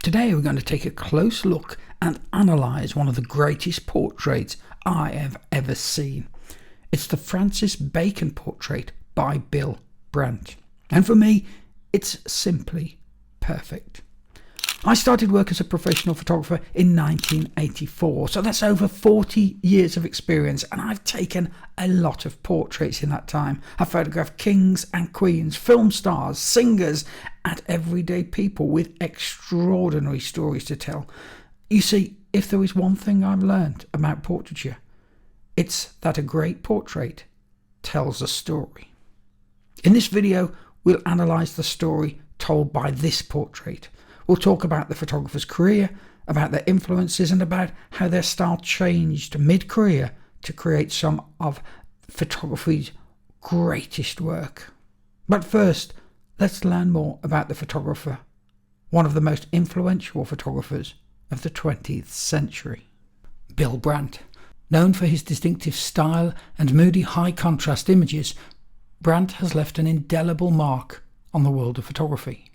Today we're going to take a close look and analyse one of the greatest portraits I have ever seen. It's the Francis Bacon portrait by Bill Brandt. And for me, it's simply perfect. I started work as a professional photographer in 1984, so that's over 40 years of experience, and I've taken a lot of portraits in that time. I've photographed kings and queens, film stars, singers, and everyday people with extraordinary stories to tell. You see, if there is one thing I've learned about portraiture, it's that a great portrait tells a story. In this video, we'll analyse the story told by this portrait. We'll talk about the photographer's career, about their influences, and about how their style changed mid-career to create some of photography's greatest work. But first, let's learn more about the photographer, one of the most influential photographers of the 20th century. Bill Brandt. Known for his distinctive style and moody high-contrast images, Brandt has left an indelible mark on the world of photography.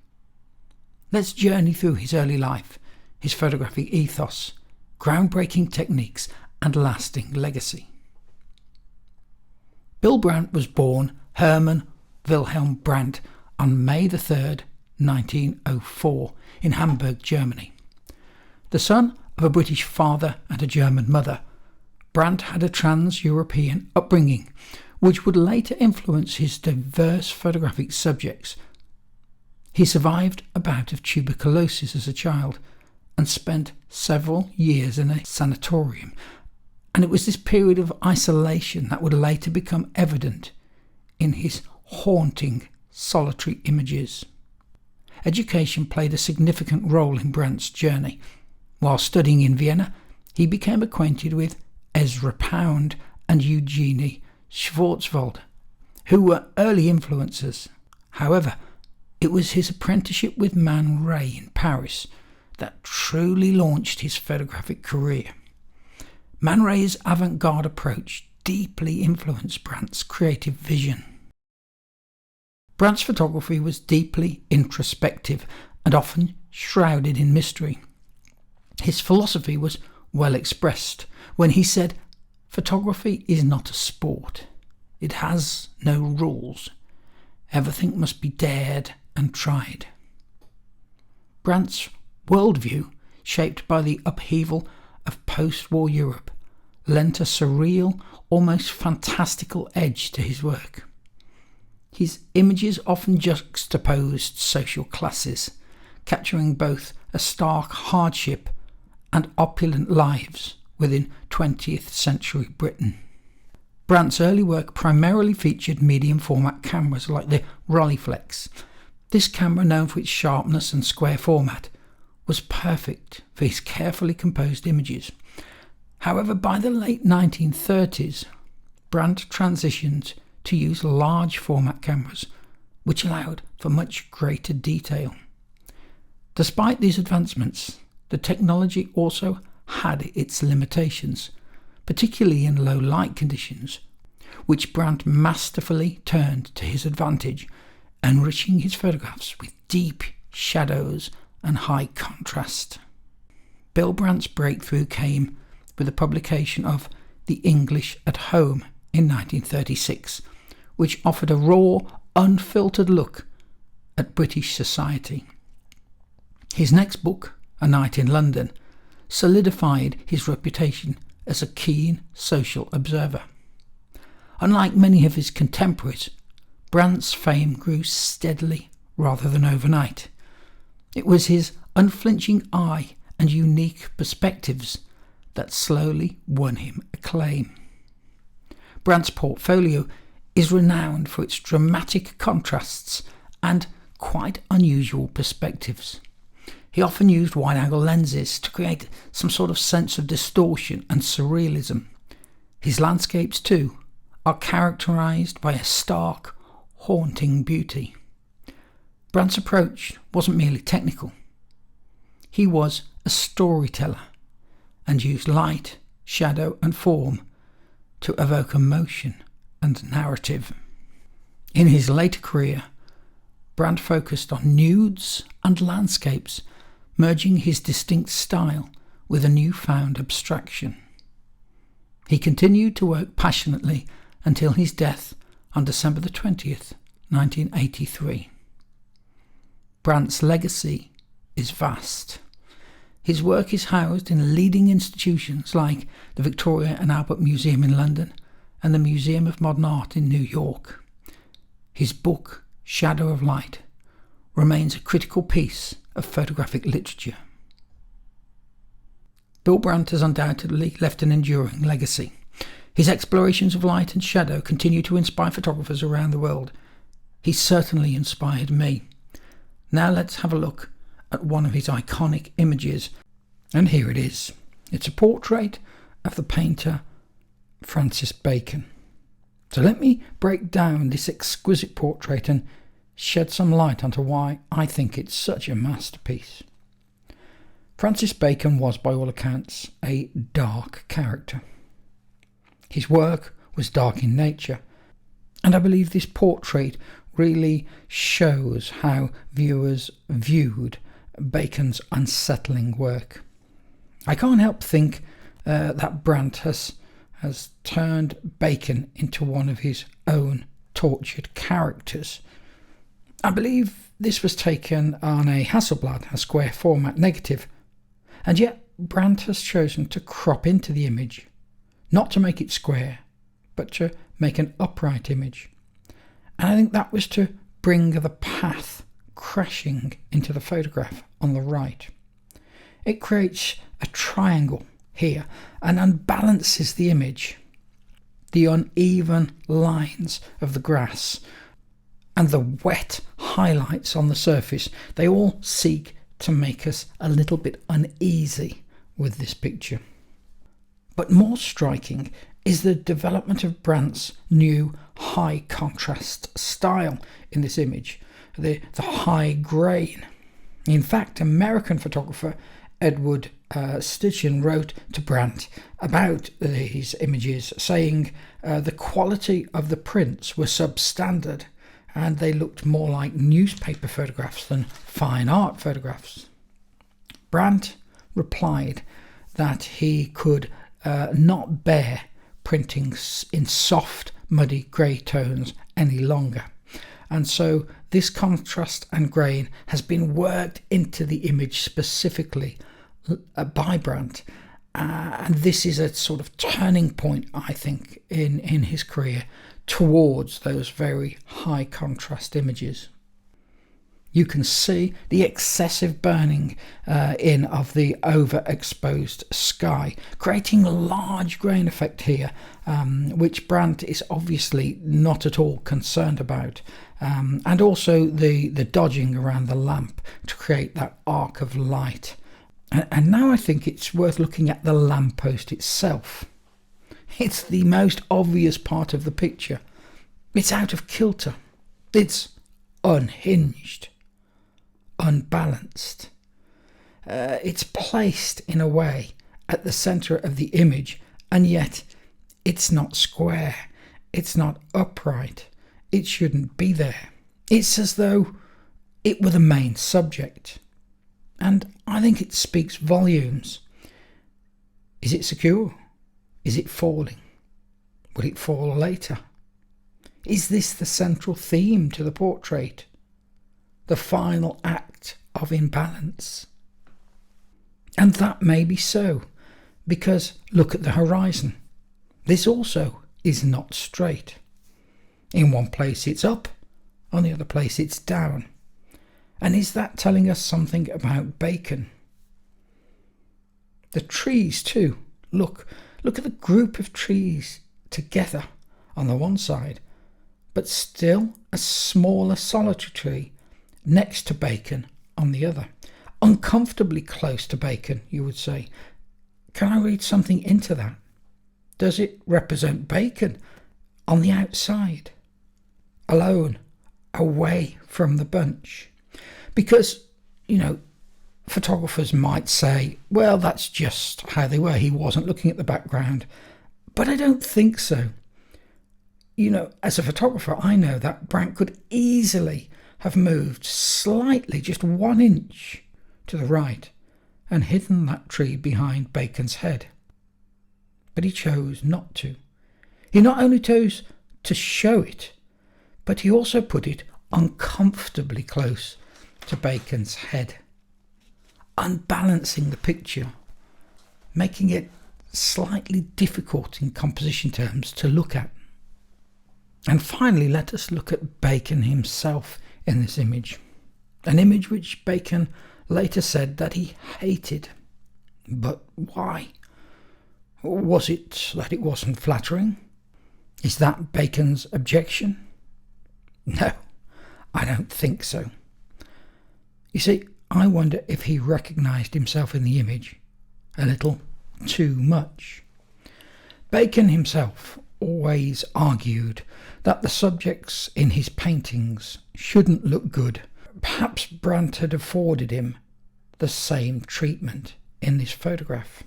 Let's journey through his early life, his photographic ethos, groundbreaking techniques, and lasting legacy. Bill Brandt was born Hermann Wilhelm Brandt on May 3rd, 1904, in Hamburg, Germany. The son of a British father and a German mother, Brandt had a trans-European upbringing, which would later influence his diverse photographic subjects. He survived a bout of tuberculosis as a child and spent several years in a sanatorium, and it was this period of isolation that would later become evident in his haunting, solitary images. Education played a significant role in Brandt's journey. While studying in Vienna, he became acquainted with Ezra Pound and Eugenie Schwarzwald, who were early influences. However, it was his apprenticeship with Man Ray in Paris that truly launched his photographic career. Man Ray's avant-garde approach deeply influenced Brandt's creative vision. Brandt's photography was deeply introspective and often shrouded in mystery. His philosophy was well expressed when he said, "Photography is not a sport. It has no rules. Everything must be dared and tried." Brandt's worldview, shaped by the upheaval of post-war Europe, lent a surreal, almost fantastical edge to his work. His images often juxtaposed social classes, capturing both a stark hardship and opulent lives within 20th century Britain. Brandt's early work primarily featured medium format cameras like the Rolleiflex. This camera, known for its sharpness and square format, was perfect for his carefully composed images. However, by the late 1930s, Brandt transitioned to use large format cameras, which allowed for much greater detail. Despite these advancements, the technology also had its limitations, particularly in low light conditions, which Brandt masterfully turned to his advantage, enriching his photographs with deep shadows and high contrast. Bill Brandt's breakthrough came with the publication of The English at Home in 1936, which offered a raw, unfiltered look at British society. His next book, A Night in London, solidified his reputation as a keen social observer. Unlike many of his contemporaries, Brandt's fame grew steadily rather than overnight. It was his unflinching eye and unique perspectives that slowly won him acclaim. Brandt's portfolio is renowned for its dramatic contrasts and quite unusual perspectives. He often used wide-angle lenses to create some sort of sense of distortion and surrealism. His landscapes, too, are characterised by a stark, haunting beauty. Brandt's approach wasn't merely technical. He was a storyteller and used light, shadow and form to evoke emotion and narrative. In his later career, Brandt focused on nudes and landscapes, merging his distinct style with a newfound abstraction. He continued to work passionately until his death on December the 20th, 1983. Brandt's legacy is vast. His work is housed in leading institutions like the Victoria and Albert Museum in London and the Museum of Modern Art in New York. His book, Shadow of Light, remains a critical piece of photographic literature. Bill Brandt has undoubtedly left an enduring legacy. His explorations of light and shadow continue to inspire photographers around the world. He certainly inspired me. Now let's have a look at one of his iconic images, and here it is. It's a portrait of the painter Francis Bacon. So let me break down this exquisite portrait and shed some light onto why I think it's such a masterpiece. Francis Bacon was, by all accounts, a dark character. His work was dark in nature, and I believe this portrait really shows how viewers viewed Bacon's unsettling work. I can't help think that Brandt has turned Bacon into one of his own tortured characters. I believe this was taken on a Hasselblad, a square format negative, and yet Brandt has chosen to crop into the image, not to make it square, but to make an upright image. And I think that was to bring the path crashing into the photograph on the right. It creates a triangle here and unbalances the image. The uneven lines of the grass and the wet highlights on the surface, they all seek to make us a little bit uneasy with this picture. But more striking is the development of Brandt's new high contrast style in this image, the high grain. In fact, American photographer Edward Stitchin wrote to Brandt about these images, saying the quality of the prints were substandard and they looked more like newspaper photographs than fine art photographs. Brandt replied that he could not bear printing in soft, muddy grey tones any longer. And so this contrast and grain has been worked into the image specifically by Brandt. And this is a sort of turning point, I think, in his career towards those very high contrast images. You can see the excessive burning in of the overexposed sky, creating a large grain effect here, which Brandt is obviously not at all concerned about. And also the dodging around the lamp to create that arc of light. And now I think it's worth looking at the lamppost itself. It's the most obvious part of the picture. It's out of kilter. It's unhinged, unbalanced. It's placed in a way at the centre of the image, and yet it's not square. It's not upright. It shouldn't be there. It's as though it were the main subject. And I think it speaks volumes. Is it secure? Is it falling? Will it fall later? Is this the central theme to the portrait? The final act of imbalance? And that may be so, because look at the horizon. This also is not straight. In one place it's up, on the other place it's down. And is that telling us something about Bacon? The trees too. Look at the group of trees together on the one side, but still a smaller solitary tree next to Bacon on the other. Uncomfortably close to Bacon, you would say. Can I read something into that? Does it represent Bacon on the outside, alone, away from the bunch? Because, photographers might say, well, that's just how they were. He wasn't looking at the background. But I don't think so. As a photographer, I know that Brandt could easily have moved slightly, just 1 inch to the right, and hidden that tree behind Bacon's head. But he chose not to. He not only chose to show it, but he also put it uncomfortably close to Bacon's head, unbalancing the picture, making it slightly difficult in composition terms to look at. And finally, let us look at Bacon himself in this image, an image which Bacon later said that he hated. But why? Was it that it wasn't flattering? Is that Bacon's objection? No, I don't think so. You see, I wonder if he recognised himself in the image a little too much. Bacon himself always argued that the subjects in his paintings shouldn't look good. Perhaps Brandt had afforded him the same treatment in this photograph.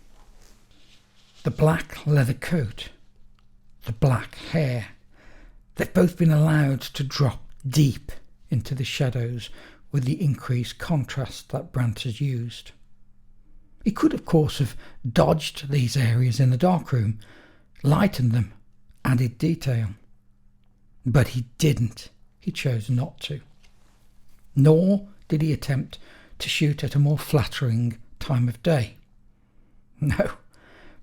The black leather coat, the black hair, they've both been allowed to drop deep into the shadows with the increased contrast that Brandt has used. He could, of course, have dodged these areas in the darkroom, lightened them, added detail. But he didn't. He chose not to. Nor did he attempt to shoot at a more flattering time of day. No,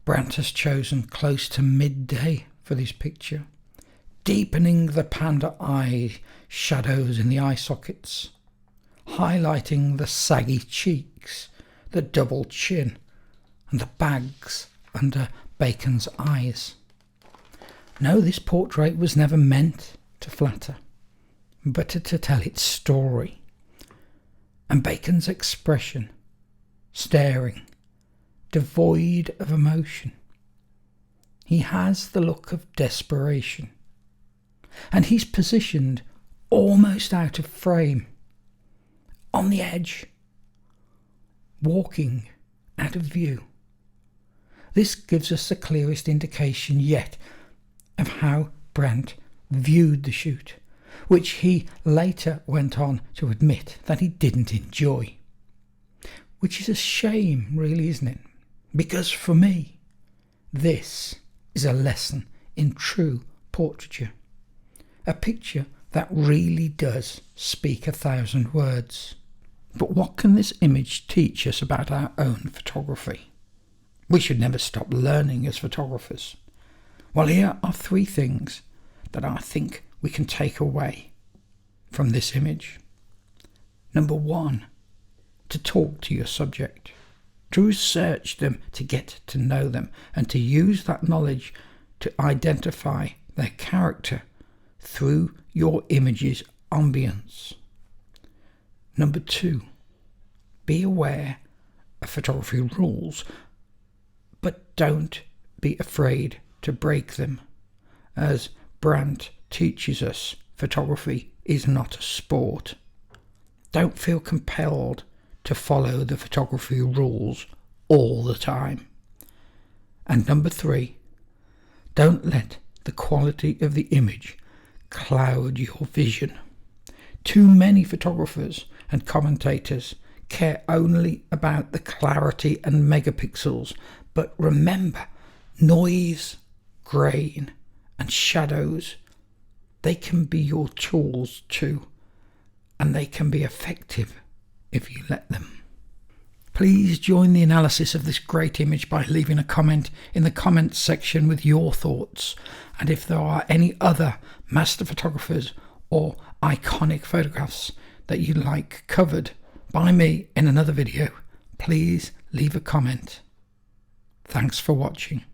Brandt has chosen close to midday for this picture, deepening the panda eye shadows in the eye sockets, highlighting the saggy cheeks, the double chin, and the bags under Bacon's eyes. No, this portrait was never meant to flatter, but to tell its story. And Bacon's expression, staring, devoid of emotion. He has the look of desperation, and he's positioned almost out of frame, on the edge, walking out of view. This gives us the clearest indication yet of how Brandt viewed the shoot, which he later went on to admit that he didn't enjoy. Which is a shame, really, isn't it? Because for me, this is a lesson in true portraiture. A picture that really does speak 1,000 words. But what can this image teach us about our own photography? We should never stop learning as photographers. Well, here are 3 things that I think we can take away from this image. Number 1, to talk to your subject, to research them, to get to know them, and to use that knowledge to identify their character through your image's ambience. Number 2, be aware of photography rules, but don't be afraid to break them. As Brandt teaches us, photography is not a sport. Don't feel compelled to follow the photography rules all the time. And number 3, don't let the quality of the image cloud your vision. Too many photographers and commentators care only about the clarity and megapixels, but remember, noise, grain and shadows, they can be your tools too, and they can be effective if you let them. Please join the analysis of this great image by leaving a comment in the comments section with your thoughts, and if there are any other master photographers or iconic photographs that you'd like covered by me in another video, please leave a comment. Thanks for watching.